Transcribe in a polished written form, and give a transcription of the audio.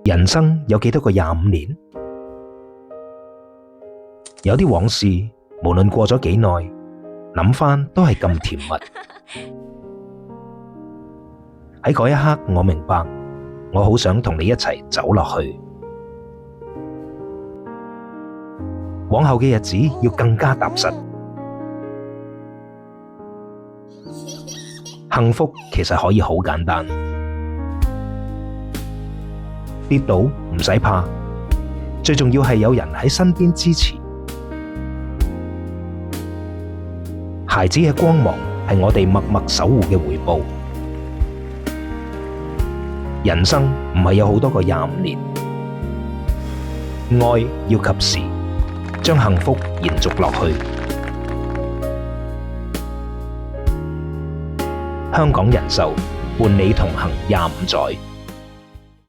人生有幾多個25年？有啲往事，無論過咗幾耐，諗返都係咁甜蜜。喺嗰一刻，我明白，我好想同你一齊走落去。往後嘅日子要更加踏實。幸福其實可以好簡單，跌倒唔使怕，最重要係有人喺身邊支持。孩子嘅光芒係我哋默默守護嘅回報。人生唔係有好多個25年，愛要及時，將幸福延續落去。香港人壽伴你同行25載。